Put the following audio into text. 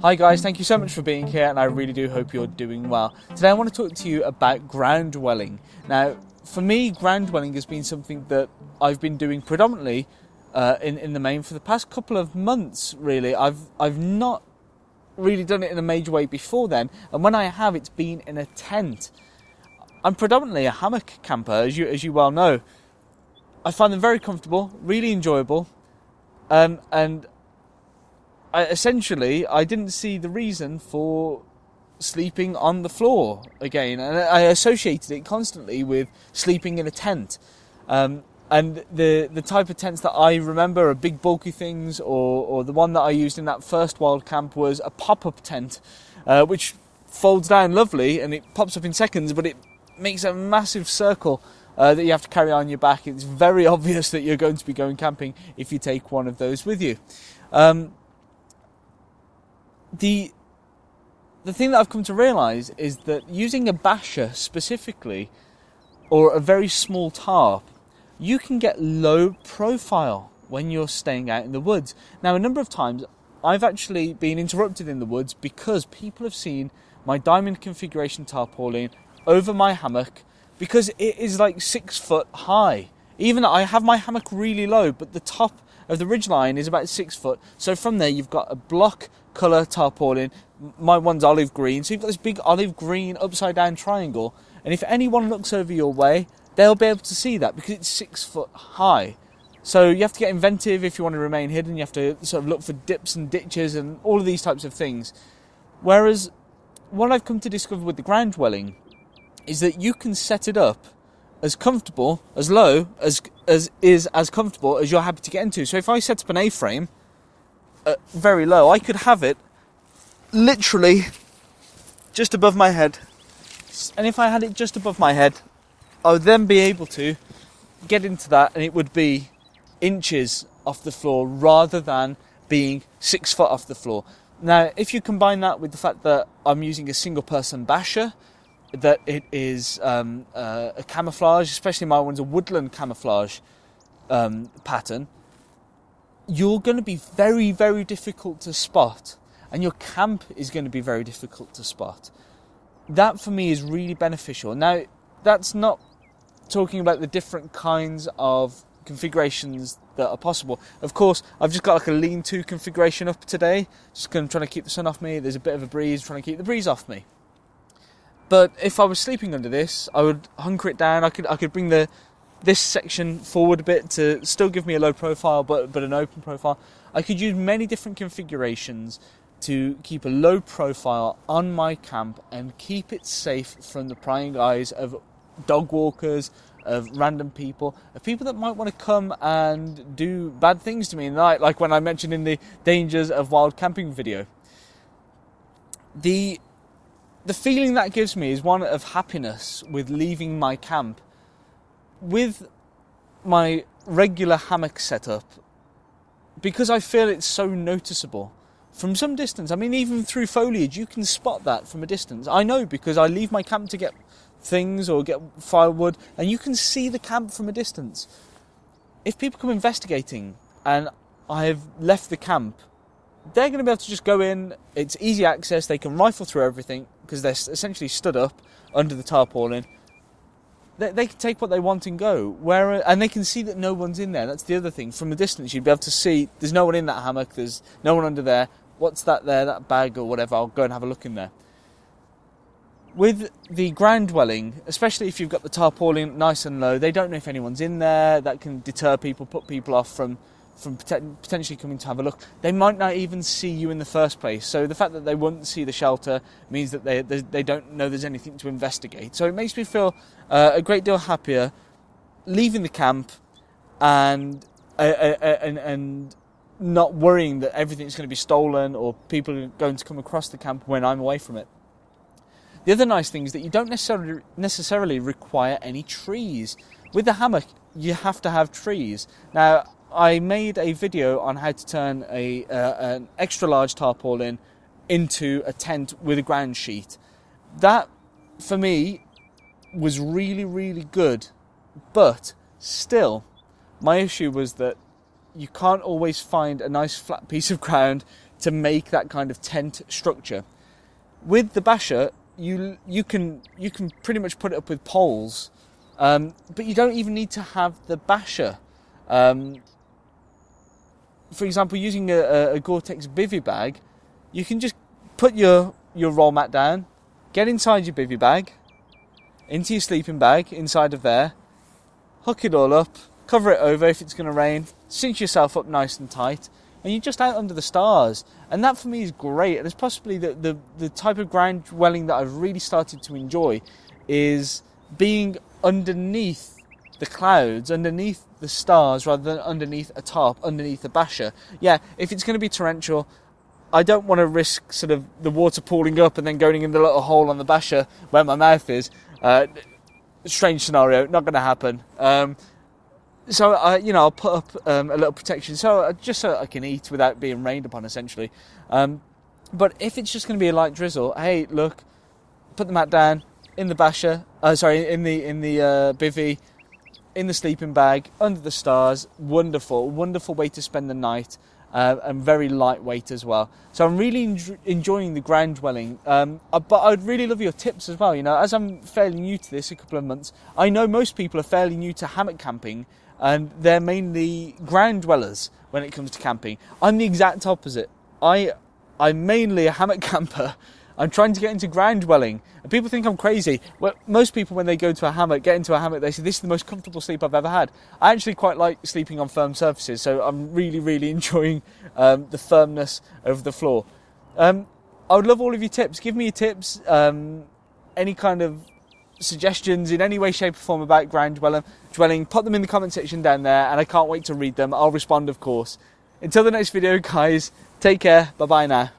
Hi guys, thank you so much for being here, and I really do hope you're doing well. Today I want to talk to you about ground dwelling. Now, for me, ground dwelling has been something that I've been doing predominantly in the main for the past couple of months, really. I've not really done it in a major way before then, and when I have, it's been in a tent. I'm predominantly a hammock camper, as you well know. I find them very comfortable, really enjoyable, and I didn't see the reason for sleeping on the floor again, and I associated it constantly with sleeping in a tent. And the type of tents that I remember are big bulky things, or the one that I used in that first wild camp was a pop-up tent, which folds down lovely and it pops up in seconds, but it makes a massive circle that you have to carry on your back. It's very obvious that you're going to be going camping if you take one of those with you. The thing that I've come to realise is that using a basher specifically, or a very small tarp, you can get low profile when you're staying out in the woods. Now, a number of times I've actually been interrupted in the woods because people have seen my diamond configuration tarpaulin over my hammock, because it is like 6 foot high. Even I have my hammock really low, but the top of the ridgeline is about 6 foot. So from there you've got a block colour tarpaulin. My one's olive green, so you've got this big olive green upside down triangle, and if anyone looks over your way, they'll be able to see that because it's 6 foot high. So you have to get inventive if you want to remain hidden. You have to sort of look for dips and ditches and all of these types of things. Whereas what I've come to discover with the ground dwelling is that you can set it up as comfortable, as low, as comfortable as you're happy to get into. So if I set up an A-frame very low, I could have it literally just above my head. And if I had it just above my head, I would then be able to get into that, and it would be inches off the floor rather than being 6 foot off the floor. Now, if you combine that with the fact that I'm using a single person basher, that it is a camouflage, especially my one's a woodland camouflage pattern, you're going to be very, very difficult to spot, and your camp is going to be very difficult to spot. That for me is really beneficial. Now, that's not talking about the different kinds of configurations that are possible. Of course, I've just got like a lean-to configuration up today, just trying to keep the sun off me. There's a bit of a breeze, trying to keep the breeze off me. But if I was sleeping under this, I would hunker it down. I could bring this section forward a bit to still give me a low profile, but an open profile. I could use many different configurations to keep a low profile on my camp and keep it safe from the prying eyes of dog walkers, of random people, of people that might want to come and do bad things to me in the night, like when I mentioned in the dangers of wild camping video. The feeling that gives me is one of happiness with leaving my camp. With my regular hammock setup, because I feel it's so noticeable from some distance. I mean, even through foliage, you can spot that from a distance. I know because I leave my camp to get things or get firewood, and you can see the camp from a distance. If people come investigating and I have left the camp, they're going to be able to just go in. It's easy access. They can rifle through everything because they're essentially stood up under the tarpaulin. They can take what they want and go. And they can see that no one's in there. That's the other thing. From a distance, you'd be able to see there's no one in that hammock. There's no one under there. What's that there? That bag or whatever. I'll go and have a look in there. With the ground dwelling, especially if you've got the tarpaulin nice and low, they don't know if anyone's in there. That can deter people, put people off from potentially coming to have a look. They might not even see you in the first place. So the fact that they wouldn't see the shelter means that they don't know there's anything to investigate. So it makes me feel a great deal happier leaving the camp and not worrying that everything's going to be stolen or people are going to come across the camp when I'm away from it. The other nice thing is that you don't necessarily require any trees. With the hammock, you have to have trees. Now, I made a video on how to turn an extra large tarpaulin into a tent with a ground sheet. That, for me, was really, really good. But still, my issue was that you can't always find a nice flat piece of ground to make that kind of tent structure. With the basher, you can pretty much put it up with poles, but you don't even need to have the basher. For example, using a Gore-Tex bivy bag, you can just put your roll mat down, get inside your bivy bag, into your sleeping bag, inside of there, hook it all up, cover it over if it's going to rain, cinch yourself up nice and tight, and you're just out under the stars. And that for me is great, and it's possibly the type of ground dwelling that I've really started to enjoy, is being underneath the clouds, underneath the stars, rather than underneath a tarp, underneath a basher. Yeah, if it's going to be torrential, I don't want to risk sort of the water pooling up and then going in the little hole on the basher where my mouth is. Strange scenario, not going to happen. So I'll put up a little protection, just so I can eat without being rained upon, essentially. But if it's just going to be a light drizzle, hey, look, put the mat down in the basher. In the bivvy, in the sleeping bag, under the stars. Wonderful way to spend the night, and very lightweight as well. So I'm really enjoying the ground dwelling. But I'd really love your tips as well. As I'm fairly new to this, a couple of months, I know most people are fairly new to hammock camping, and they're mainly ground dwellers when it comes to camping. I'm the exact opposite. I'm mainly a hammock camper. I'm trying to get into ground dwelling, and people think I'm crazy. Well, most people, when they get into a hammock, they say, this is the most comfortable sleep I've ever had. I actually quite like sleeping on firm surfaces, so I'm really, really enjoying the firmness of the floor. I would love all of your tips. Give me your tips, any kind of suggestions in any way, shape or form about ground dwelling. Put them in the comment section down there, and I can't wait to read them. I'll respond, of course. Until the next video, guys, take care. Bye-bye now.